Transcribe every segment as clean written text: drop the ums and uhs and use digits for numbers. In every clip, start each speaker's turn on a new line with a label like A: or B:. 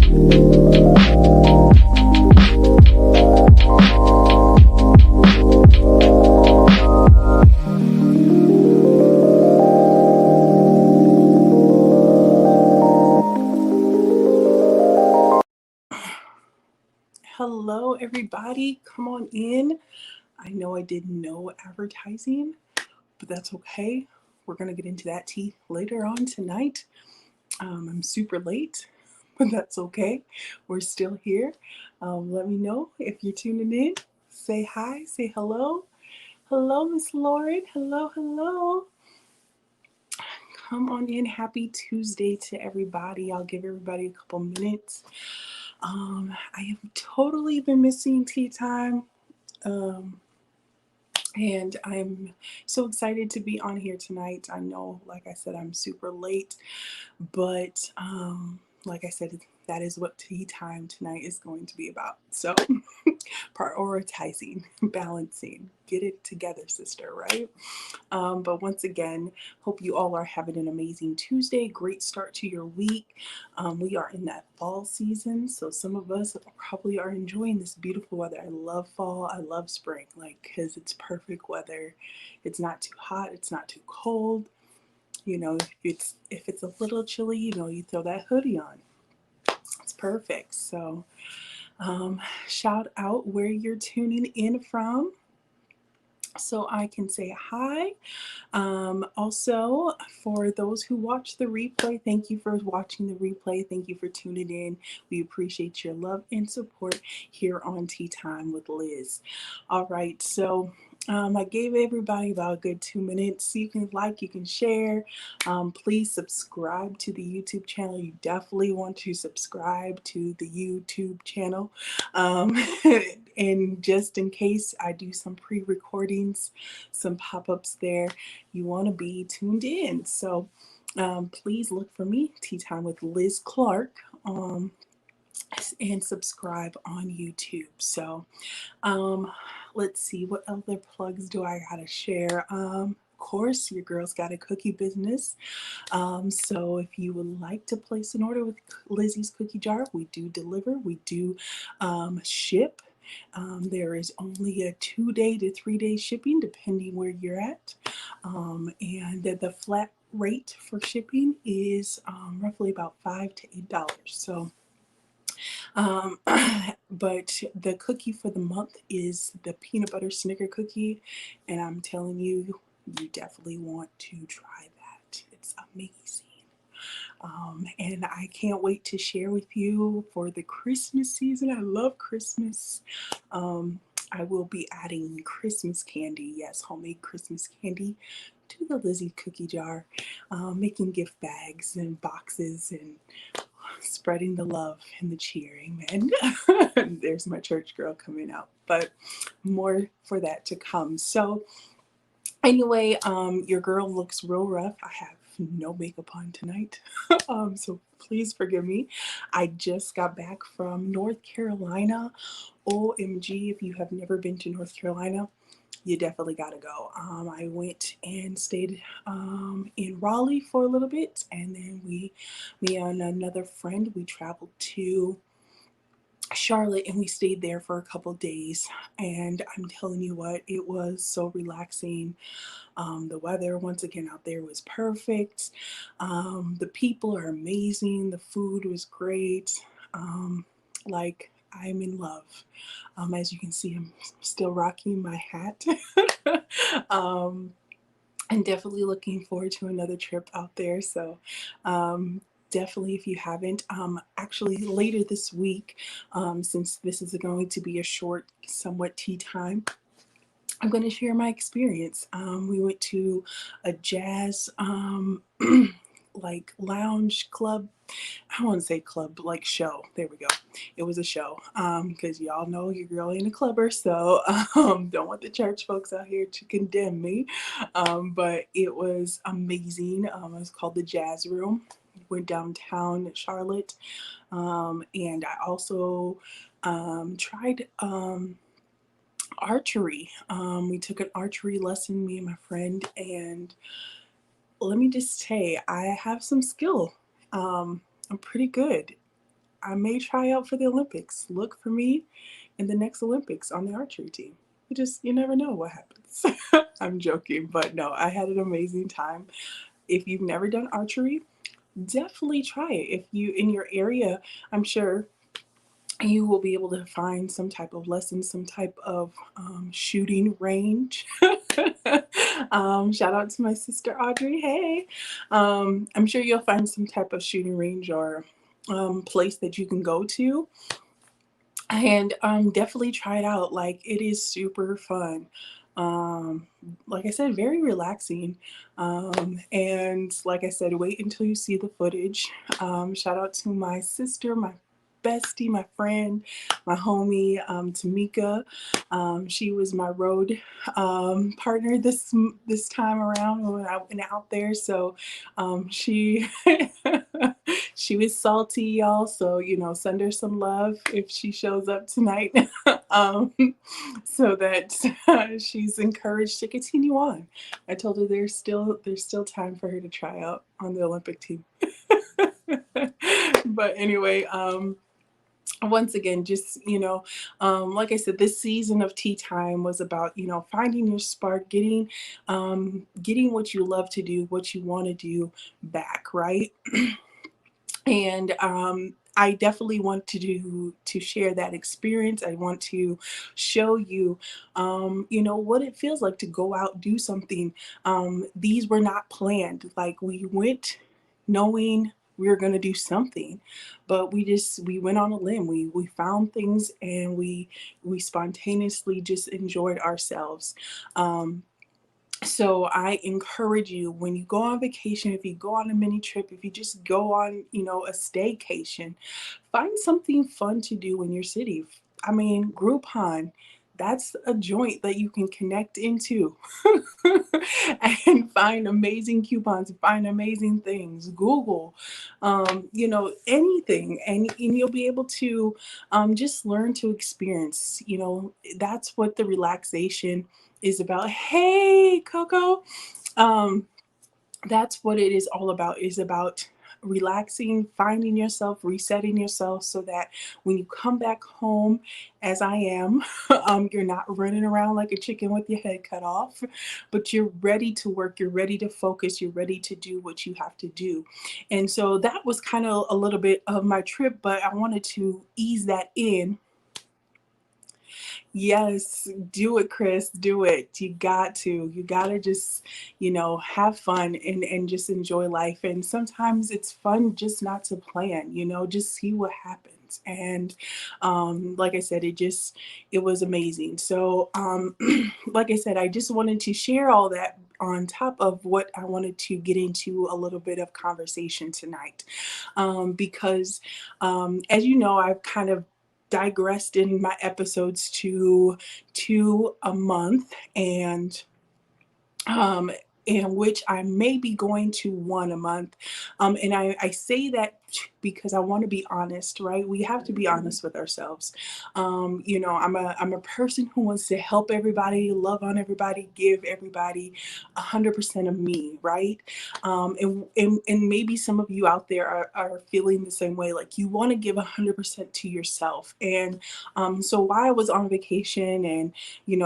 A: Hello, everybody. Come on in. I know I did no advertising, but that's okay. We're going to get into that tea later on tonight. I'm super late, but that's okay. We're still here. Let me know if you're tuning in. Say hi, say hello. Hello, Miss Lauren. Hello, hello. Come on in. Happy Tuesday to everybody. I'll give everybody a couple minutes. I have totally been missing tea time. And I'm so excited to be on here tonight. I know, like I said, I'm super late, but like I said, that is what tea time tonight is going to be about. So, prioritizing, balancing, get it together, sister, right? But once again, hope you all are having an amazing Tuesday. Great start to your week. We are in that fall season, so some of us probably are enjoying this beautiful weather. I love fall. I love spring, because it's perfect weather. It's not too hot. It's not too cold. If it's a little chilly, you throw that hoodie on. It's perfect. So, shout out where you're tuning in from so I can say hi. Also, for those who watch the replay, thank you for watching the replay. Thank you for tuning in. We appreciate your love and support here on Tea Time with Liz. All right, so I gave everybody about a good 2 minutes. You can like, you can share. Please subscribe to the YouTube channel. You definitely want to subscribe to the YouTube channel. And just in case I do some pre-recordings, some pop-ups there, you want to be tuned in. So please look for me, Tea Time with Liz Clark, and subscribe on YouTube. So let's see, what other plugs do I gotta share? Of course, your girl's got a cookie business. So if you would like to place an order with Lizzie's Cookie Jar, we do deliver, we do ship. There is only a 2-day to 3-day shipping depending where you're at. And the flat rate for shipping is roughly about $5 to $8. So, but the cookie for the month is the peanut butter Snicker cookie. And I'm telling you, you definitely want to try that. It's amazing. And I can't wait to share with you for the Christmas season. I love Christmas. I will be adding Christmas candy, yes, homemade Christmas candy, to the Lizzie Cookie Jar, making gift bags and boxes and spreading the love and the cheering. And there's my church girl coming out, but more for that to come. So anyway, your girl looks real rough. I have no makeup on tonight, so please forgive me. I just got back from North Carolina. OMG, if you have never been to North Carolina, you definitely gotta go. I went and stayed in Raleigh for a little bit, and then me and another friend, we traveled to Charlotte and we stayed there for a couple days. And I'm telling you what, it was so relaxing. The weather, once again, out there was perfect. The people are amazing. The food was great. Like, I'm in love. As you can see, I'm still rocking my hat. um, and definitely looking forward to another trip out there. So, definitely, if you haven't, actually later this week, since this is going to be a short, somewhat tea time, I'm going to share my experience. We went to a jazz like lounge club. I want to say club, but like show. There we go. It was a show because y'all know your girl ain't a clubber, so don't want the church folks out here to condemn me. But it was amazing. It was called the Jazz Room. Went downtown Charlotte, and I also tried archery. We took an archery lesson, me and my friend, and let me just say, I have some skill. I'm pretty good. I may try out for the Olympics. Look for me in the next Olympics on the archery team. You never know what happens. I'm joking, but no, I had an amazing time. If you've never done archery, definitely try it. If you in your area, I'm sure you will be able to find some type of lesson, some type of shooting range. Shout out to my sister Audrey. Hey, I'm sure you'll find some type of shooting range or place that you can go to and definitely try it out. Like it is super fun. Um, like I said, very relaxing. And like I said, wait until you see the footage. Shout out to my sister, my bestie, my friend, my homie, Tamika. She was my road partner this time around when I went out there. So she she was salty, y'all. So send her some love if she shows up tonight, um, so that she's encouraged to continue on. I told her there's still time for her to try out on the Olympic team. But anyway, once again, just like I said, this season of tea time was about finding your spark, getting what you love to do, what you want to do back, right? And I definitely want to share that experience. I want to show you, what it feels like to go out, do something. These were not planned. Like we went knowing we were going to do something, but we went on a limb. We found things and we spontaneously just enjoyed ourselves. So I encourage you, when you go on vacation, if you go on a mini trip, if you just go on, a staycation, find something fun to do in your city. I mean, Groupon, that's a joint that you can connect into and find amazing coupons, find amazing things. Google, anything, and you'll be able to just learn to experience. That's what the relaxation is about. Hey, Coco. Um, that's what it is all about, is about relaxing, finding yourself, resetting yourself, so that when you come back home, as I am, you're not running around like a chicken with your head cut off, but you're ready to work, you're ready to focus, you're ready to do what you have to do. And so that was kind of a little bit of my trip, but I wanted to ease that in. Yes, do it, Chris. Do it. You got to. You got to just, have fun and just enjoy life. And sometimes it's fun just not to plan, just see what happens. And like I said, it was amazing. So, like I said, I just wanted to share all that on top of what I wanted to get into a little bit of conversation tonight. Because, as you know, I've kind of digressed in my episodes to two a month, and um, in which I may be going to one a month. And I say that because I want to be honest, right? We have to be honest with ourselves. I'm a person who wants to help everybody, love on everybody, give everybody 100% of me, right? And maybe some of you out there are feeling the same way, like you want to give 100% to yourself. And so while I was on vacation and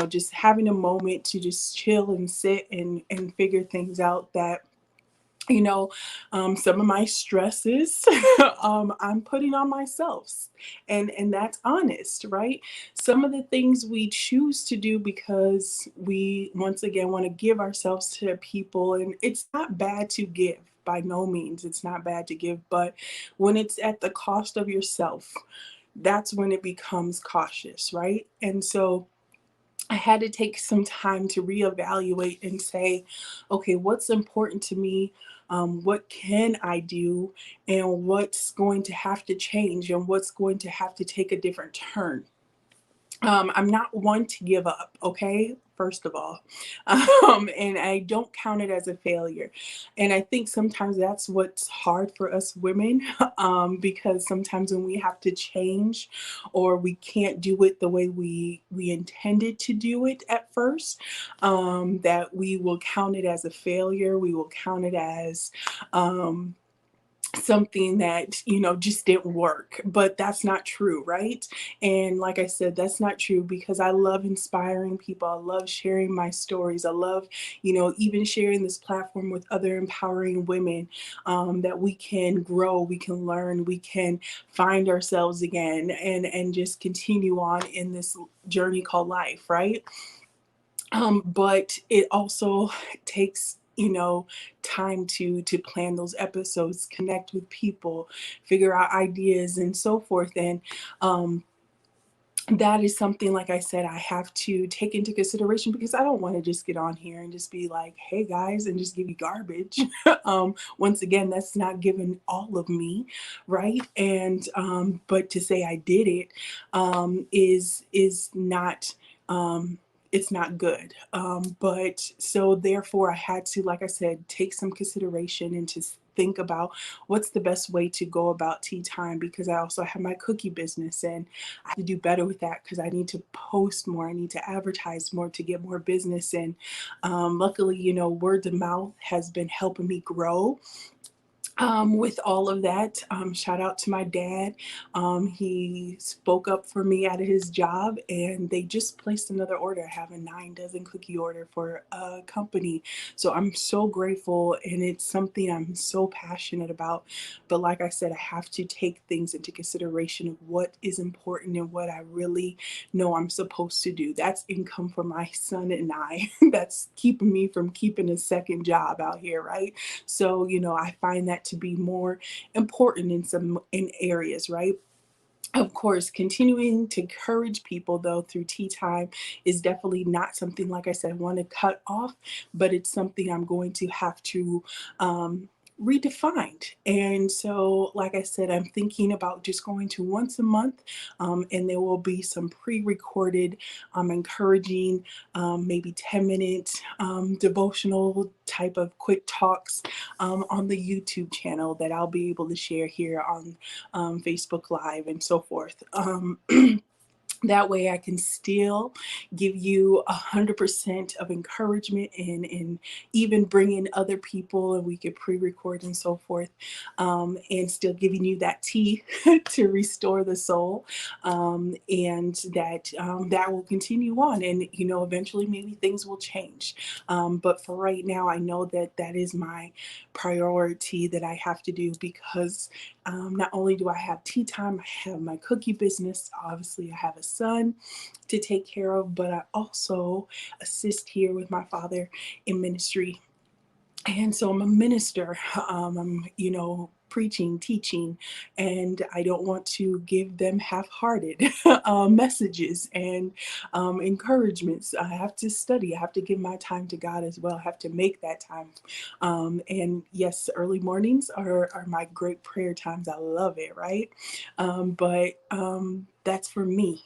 A: just having a moment to just chill and sit and figure things out, that you know some of my stresses I'm putting on myself, and that's honest, right? Some of the things we choose to do because we once again want to give ourselves to people, and it's not bad to give. By no means, it's not bad to give, but when it's at the cost of yourself, that's when it becomes cautious, right? And so I had to take some time to reevaluate and say, okay, what's important to me? What can I do? And what's going to have to change? And what's going to have to take a different turn? I'm not one to give up, okay? First of all, and I don't count it as a failure. And I think sometimes that's what's hard for us women, because sometimes when we have to change, or we can't do it the way we intended to do it at first, that we will count it as a failure. We will count it as, um, something that just didn't work, but that's not true, right? And like I said, that's not true, because I love inspiring people. I love sharing my stories. I love even sharing this platform with other empowering women, that we can grow, we can learn, we can find ourselves again, and just continue on in this journey called life, right? But it also takes time to plan those episodes, connect with people, figure out ideas and so forth. And um, that is something, like I said, I have to take into consideration, because I don't want to just get on here and just be like, hey guys, and just give you garbage. Once again, that's not giving all of me, right? And but to say I did it is not. It's not good. But so therefore, I had to, like I said, take some consideration and to think about what's the best way to go about tea time, because I also have my cookie business, and I have to do better with that, because I need to post more, I need to advertise more to get more business. And luckily, word of mouth has been helping me grow with all of that. Shout out to my dad. He spoke up for me out of his job, and they just placed another order. I have a 9 dozen cookie order for a company. So I'm so grateful, and it's something I'm so passionate about. But like I said, I have to take things into consideration of what is important and what I really know I'm supposed to do. That's income for my son and I. That's keeping me from keeping a second job out here, right? So, I find that to be more important in areas, right? Of course, continuing to encourage people though through tea time is definitely not something, like I said, I want to cut off, but it's something I'm going to have to redefined. And so, like I said, I'm thinking about just going to once a month, and there will be some pre-recorded, encouraging, maybe 10-minute devotional type of quick talks on the YouTube channel that I'll be able to share here on Facebook Live and so forth. That way I can still give you 100% of encouragement, and even bring in other people, and we could pre-record and so forth, and still giving you that tea to restore the soul, and that will continue on, and eventually maybe things will change, but for right now I know that that is my priority that I have to do, because not only do I have tea time, I have my cookie business. Obviously, I have a son to take care of, but I also assist here with my father in ministry. And so I'm a minister. I'm, preaching, teaching, and I don't want to give them half-hearted messages and encouragements. I have to study. I have to give my time to God as well. I have to make that time. And yes, early mornings are my great prayer times. I love it, right? But that's for me.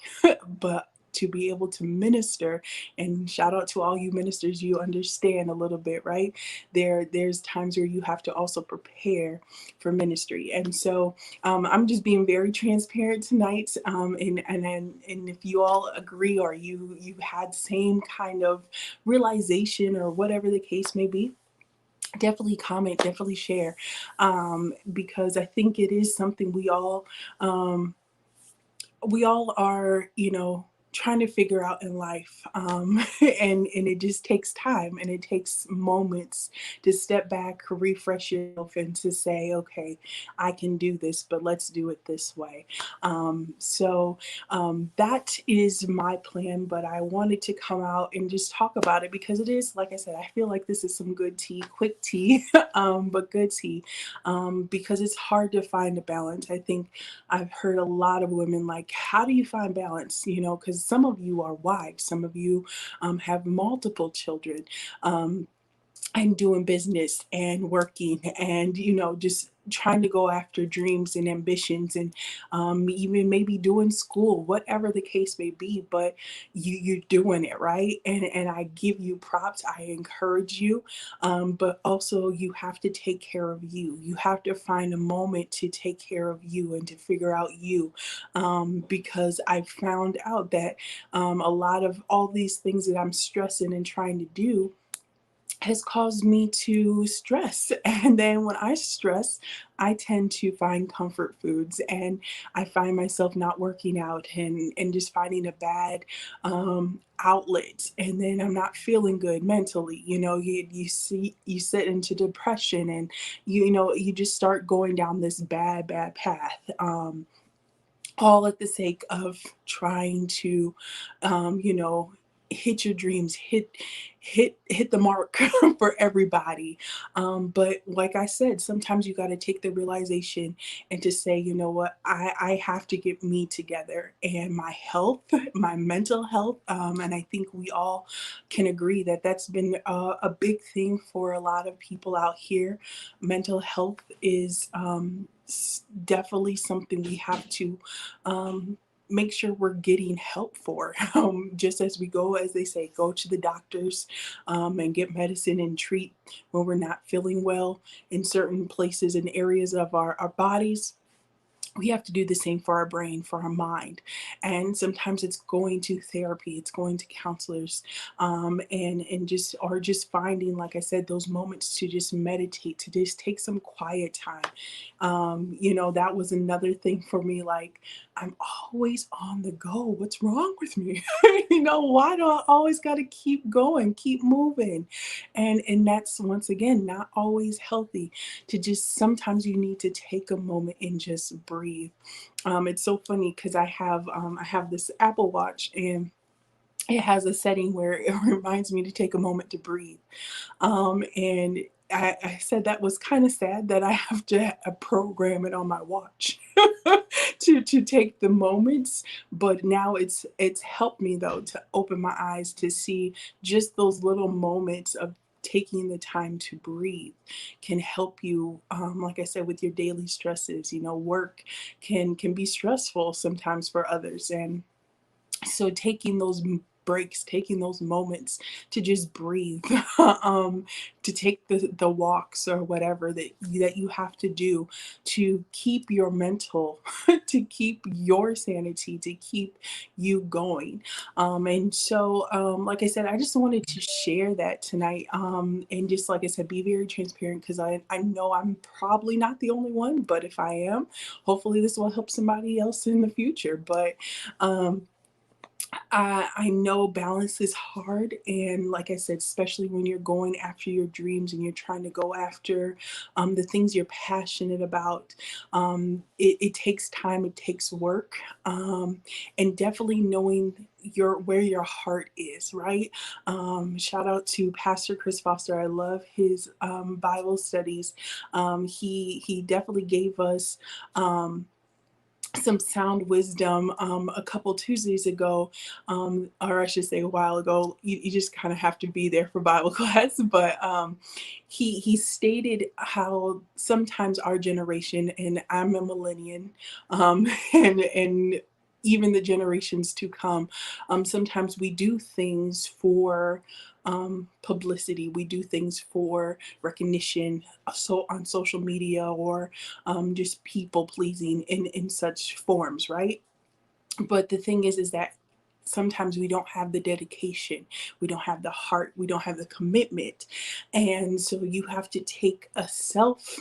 A: But to be able to minister, and shout out to all you ministers, you understand a little bit, right? There's times where you have to also prepare for ministry. And so I'm just being very transparent tonight, and if you all agree, or you had same kind of realization, or whatever the case may be, definitely comment, definitely share, because I think it is something um, we all are, trying to figure out in life. And it just takes time, and it takes moments to step back, refresh yourself, and to say, okay, I can do this, but let's do it this way. So that is my plan, but I wanted to come out and just talk about it, because it is, like I said, I feel like this is some good tea, quick tea, but good tea, because it's hard to find a balance. I think I've heard a lot of women like, how do you find balance? Because some of you are wives, some of you have multiple children. And doing business and working, and just trying to go after dreams and ambitions, and even maybe doing school, whatever the case may be, but you're doing it right, and I give you props, I encourage you, but also you have to take care of you. You have to find a moment to take care of you and to figure out you, because I found out that a lot of all these things that I'm stressing and trying to do, has caused me to stress. And then when I stress, I tend to find comfort foods, and I find myself not working out and just finding a bad outlet. And then I'm not feeling good mentally. You sit into depression, and you just start going down this bad path. All at the sake of trying to, you know, hit your dreams, hit the mark for everybody. But like I said, sometimes you got to take the realization and to say, you know what, I have to get me together and my health, my mental health. And I think we all can agree that that's been a big thing for a lot of people out here. Mental health is definitely something we have to um, make sure we're getting help for. Just as we go, as they say, go to the doctors and get medicine and treat when we're not feeling well in certain places and areas of our bodies. We have to do the same for our brain, for our mind. And sometimes it's going to therapy, it's going to counselors, and just, or just finding, like I said, those moments to just meditate, to just take some quiet time. That was another thing for me. Like, I'm always on the go. What's wrong with me? Why do I always got to keep going, keep moving? And that's, once again, not always healthy. To just, sometimes you need to take a moment and just breathe. It's so funny because I have this Apple Watch, and it has a setting where it reminds me to take a moment to breathe. And I said that was kind of sad that I have to program it on my watch to take the moments. But now it's helped me, though, to open my eyes to see just those little moments of taking the time to breathe can help you, like I said, with your daily stresses. Work can be stressful sometimes for others, and so taking those breaks, taking those moments to just breathe, to take the walks or whatever that you have to do to keep your mental, to keep your sanity, to keep you going. And so, like I said, I just wanted to share that tonight, and just, like I said, be very transparent, because I know I'm probably not the only one, but if I am, hopefully this will help somebody else in the future. But um, I know balance is hard, and like I said, especially when you're going after your dreams and you're trying to go after the things you're passionate about. It takes time, it takes work, and definitely knowing where your heart is, right? Shout out to Pastor Chris Foster. I love his Bible studies. He definitely gave us. Some sound wisdom a couple Tuesdays ago, or I should say a while ago. You just kind of have to be there for Bible class, but he stated how sometimes our generation, and I'm a millennial, and even the generations to come, sometimes we do things for publicity. We do things for recognition, so on social media, or just people pleasing in such forms, right? But the thing is that sometimes we don't have the dedication, we don't have the heart, we don't have the commitment. And so you have to take a self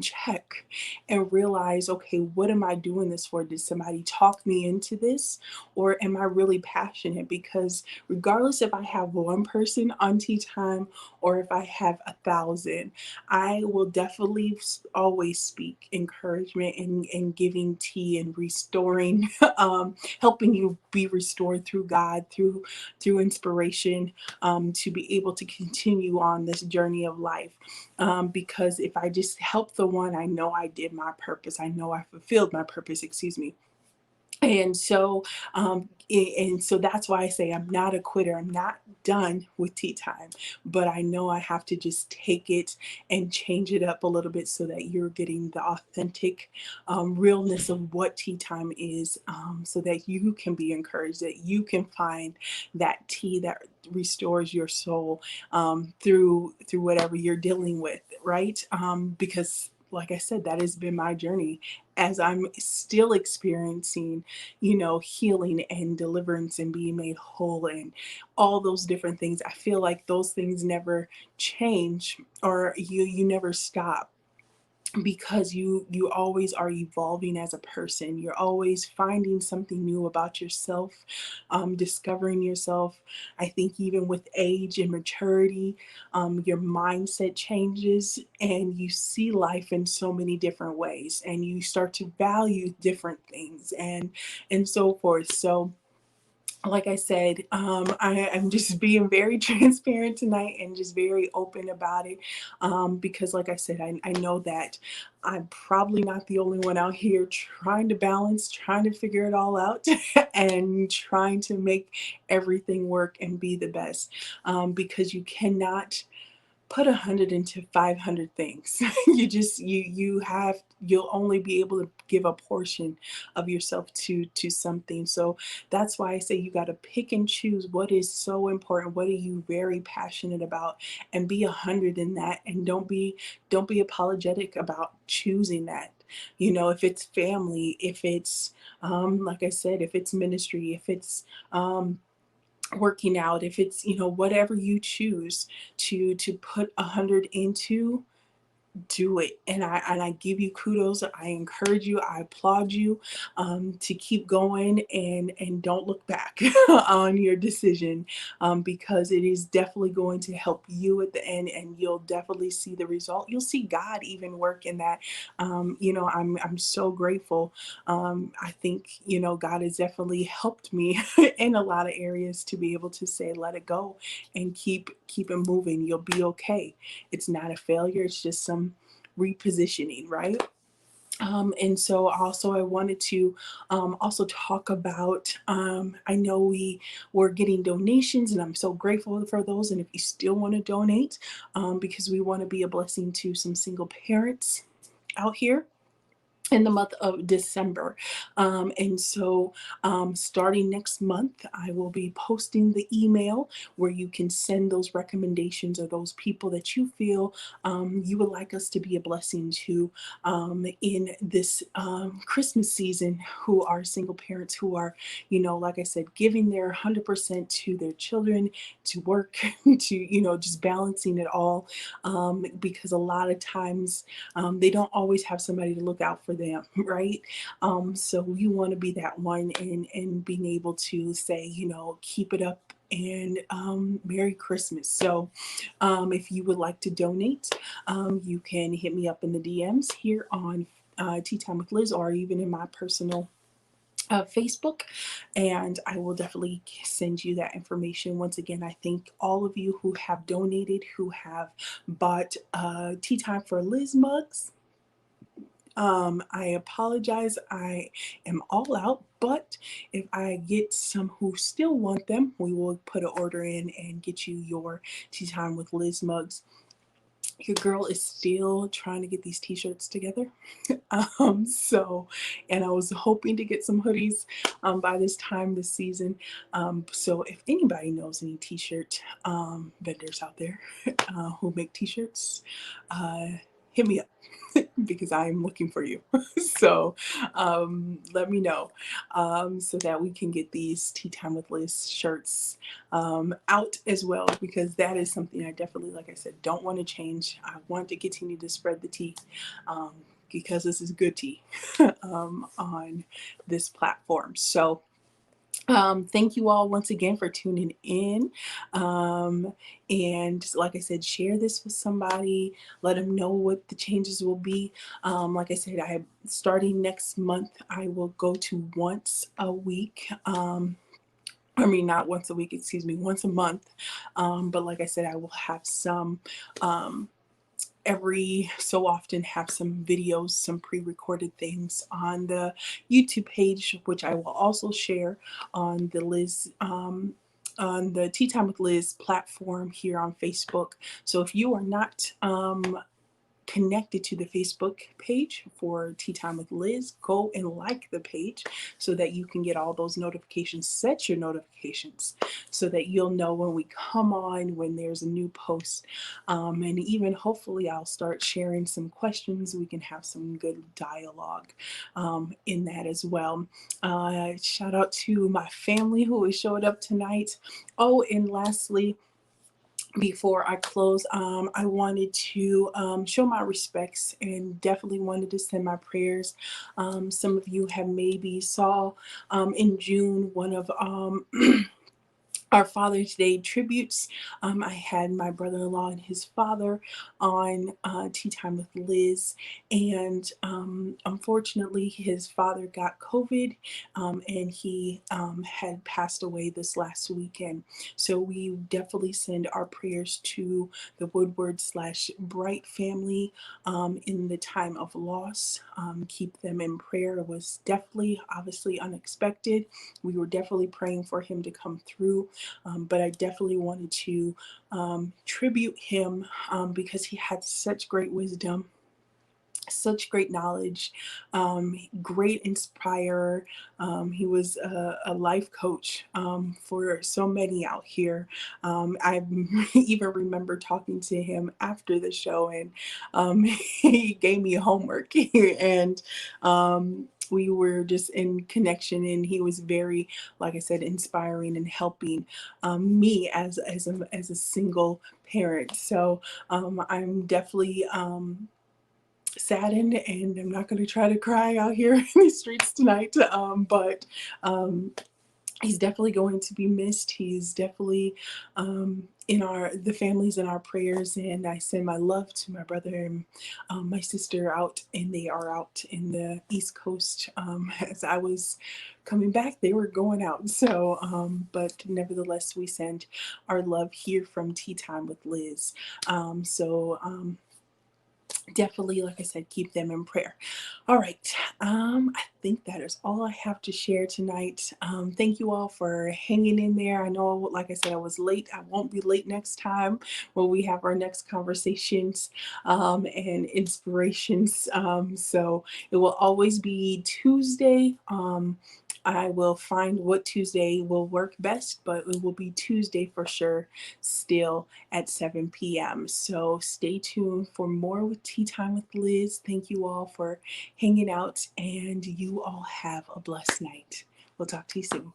A: check and realize, okay, what am I doing this for? Did somebody talk me into this, or am I really passionate? Because regardless if I have one person on tea time or if I have 1,000, I will definitely always speak encouragement and giving tea and restoring, helping you be restored through God, through inspiration, to be able to continue on this journey of life. Because if I just help the one, I know I did my purpose. I know I fulfilled my purpose. Excuse me. And so, and so that's why I say I'm not a quitter. I'm not done with tea time, but I know I have to just take it and change it up a little bit so that you're getting the authentic realness of what tea time is, so that you can be encouraged, that you can find that tea that restores your soul, through whatever you're dealing with, right? Because like I said, that has been my journey as I'm still experiencing, healing and deliverance and being made whole and all those different things. I feel like those things never change, or you never stop, because you always are evolving as a person. You're always finding something new about yourself, discovering yourself. I think even with age and maturity, your mindset changes and you see life in so many different ways, and you start to value different things and so forth. So like I said, I'm just being very transparent tonight and just very open about it, because, like I said, I know that I'm probably not the only one out here trying to balance, trying to figure it all out, and trying to make everything work and be the best, because you cannot put 100 into 500 things. You'll only be able to give a portion of yourself to something. So that's why I say you got to pick and choose what is so important, what are you very passionate about, and be 100 in that, and don't be apologetic about choosing that. If it's family, if it's like I said, if it's ministry, if it's working out, if it's whatever you choose to put 100 into, do it. And I give you kudos. I encourage you. I applaud you, to keep going and don't look back on your decision, because it is definitely going to help you at the end, and you'll definitely see the result. You'll see God even work in that. I'm so grateful. I think God has definitely helped me in a lot of areas to be able to say let it go and keep it moving. You'll be okay. It's not a failure. It's just some repositioning, right? And so also I wanted to also talk about, I know we were getting donations, and I'm so grateful for those. And if you still want to donate, because we want to be a blessing to some single parents out here in the month of December. And so, starting next month, I will be posting the email where you can send those recommendations, or those people that you feel you would like us to be a blessing to, in this Christmas season, who are single parents, who are, like I said, giving their 100% to their children, to work, to, just balancing it all, because a lot of times they don't always have somebody to look out for them, right? So we want to be that one, and being able to say, keep it up, and Merry Christmas. So if you would like to donate, you can hit me up in the DMs here on Tea Time with Liz, or even in my personal Facebook, and I will definitely send you that information. Once again, I thank all of you who have donated, who have bought Tea Time for Liz mugs. I apologize. I am all out, but if I get some who still want them, we will put an order in and get you your Tea Time with Liz mugs. Your girl is still trying to get these t-shirts together. So, and I was hoping to get some hoodies by this time this season. So if anybody knows any t-shirt vendors out there who make t-shirts, uh, hit me up, because I am looking for you. So let me know, so that we can get these Tea Time with Liz shirts out as well, because that is something I definitely, like I said, don't want to change. I want to continue to spread the tea, because this is good tea on this platform. So thank you all once again for tuning in. And like I said, share this with somebody. Let them know what the changes will be. Like I said, starting next month, I will go to once a week. I mean, not once a week, excuse me, once a month. But like I said, I will have some every so often have some videos, some pre-recorded things on the YouTube page, which I will also share on the on the Tea Time with Liz platform here on Facebook. So if you are not connected to the Facebook page for Tea Time with Liz, go and like the page so that you can get all those notifications. Set your notifications so that you'll know when we come on, when there's a new post. And even hopefully I'll start sharing some questions. We can have some good dialogue in that as well. Shout out to my family who has showed up tonight. Oh, and lastly, before I close, I wanted to show my respects and definitely wanted to send my prayers. Some of you have maybe saw in June one of our Father's Day tributes. I had my brother-in-law and his father on Tea Time with Liz, and unfortunately his father got COVID, and he had passed away this last weekend. So we definitely send our prayers to the Woodward / Bright family in the time of loss. Keep them in prayer. It was definitely, obviously unexpected. We were definitely praying for him to come through. But I definitely wanted to tribute him because he had such great wisdom, such great knowledge, great inspirer. He was a life coach for so many out here. I even remember talking to him after the show, and he gave me homework, and we were just in connection, and he was very, like I said, inspiring and helping me as a single parent. So I'm definitely saddened, and I'm not going to try to cry out here in the streets tonight. But he's definitely going to be missed. He's definitely in the families in our prayers, and I send my love to my brother and my sister out, and they are out in the East Coast. As I was coming back, they were going out. So, but nevertheless, we send our love here from Tea Time with Liz. Definitely, like I said, keep them in prayer. All right. I think that is all I have to share tonight. Thank you all for hanging in there. I know, like I said, I was late. I won't be late next time when we have our next conversations and inspirations. So it will always be Tuesday. I will find what Tuesday will work best, but it will be Tuesday for sure, still at 7 p.m. So stay tuned for more with Tea Time with Liz. Thank you all for hanging out, and you all have a blessed night. We'll talk to you soon.